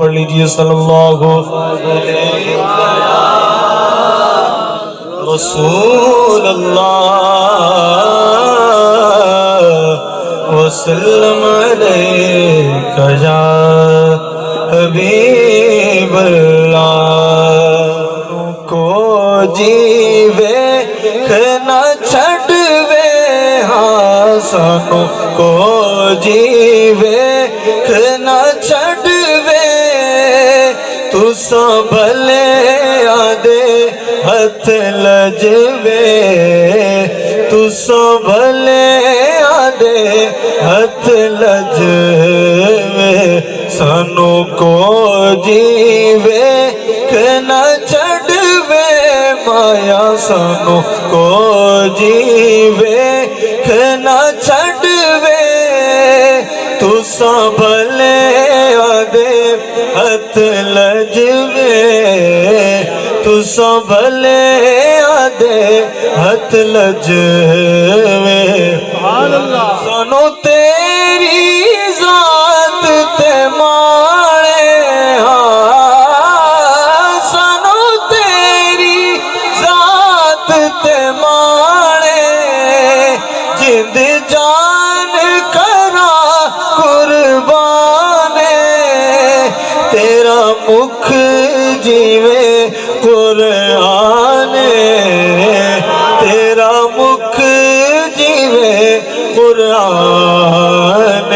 पढ़ लीजिए सल्लल्लाहु अलैहि रसूल अल्लाह वसल्लम अलैका या हबीब अल्लाह को जीवे न छड़वे हाँ सानू को जीवे न छड़वे तुसा भले आदे हथ लजवे तुसा भले आदे हथ लजवे सानू को जीवे न छड़वे माया सानू को जीवे न छड़वे तुसा भले आदे हथ लजवे तुसा भले आदे हथ लजवे सानू तेरी जात ते माणे हाँ सानू तेरी जात ते माणे जिंद जान करा कुर्बाने तेरा मुख जीवे कुरान तेरा मुख जीवे कुरान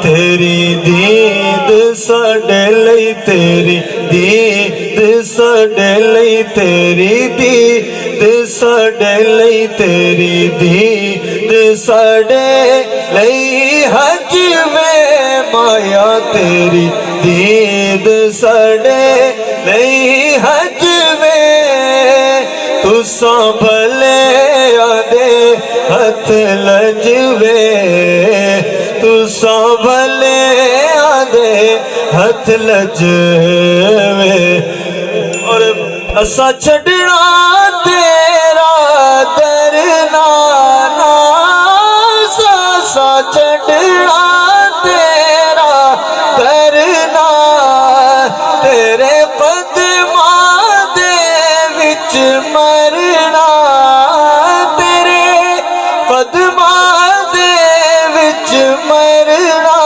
तेरी दीद साडे लई तेरी दीद साडे लई तेरी दीद साडे लई तेरी दीद साडे लई हज में माया तेरी दीद साडे लई हज में तुसा भले आदे हथ लजवे तुसा भले आदे हथ लजवे और असा छड़ना तेरा दरना असा छड़ना तेरा करना तेरे कदमा दे विच मरना तेरे कदमा दे विच मरना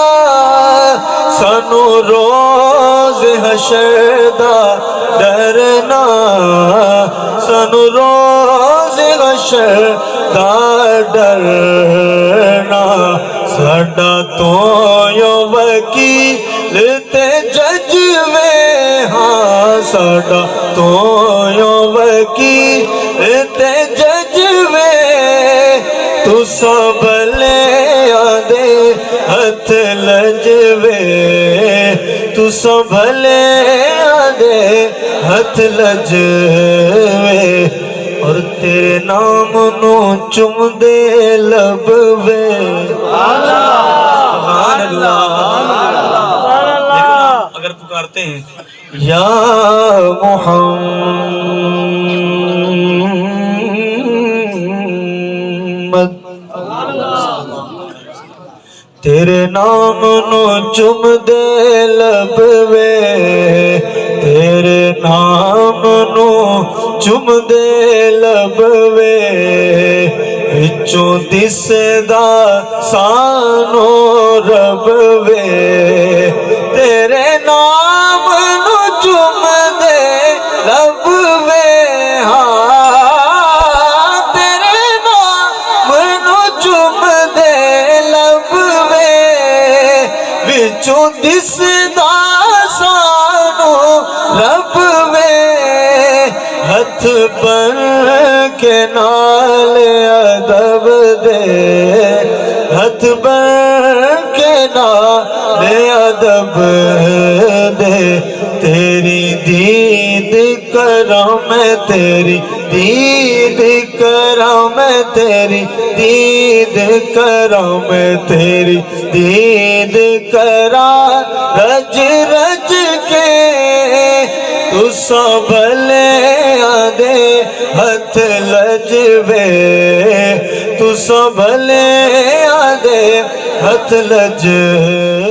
सानू रोज हशर दा डरना सानू रोज हशर दा डरना साडा तो यो वकील ते जजवे हाँ साडा तो यो वकील ते जजवे तुसा भले आदे हथ लजवे तुसा भले आदे हथ लजवे और तेरे नाम नू चुमदे लबवे अगर पुकारते हैं या मोहम्मद तेरे नाम नू चुमदे लबवे तेरे नाम नू चुमदे लबवे विचों दिसदा सानू रबवे तेरे नाम नू चुमदे लबवे हाँ तेरे नाम नू चुमदे लबवे विचों दिसदा सानू रबवे हथ पर के नाल अदब दे हथ पर के नाल अदब दे तेरी दीद करा मैं तेरी दीद करा मैं तेरी दीद करा मैं तेरी दीद करा रज रज के तुसा भले आदे हथ लजवे तुसा भले आदे हथ लजवे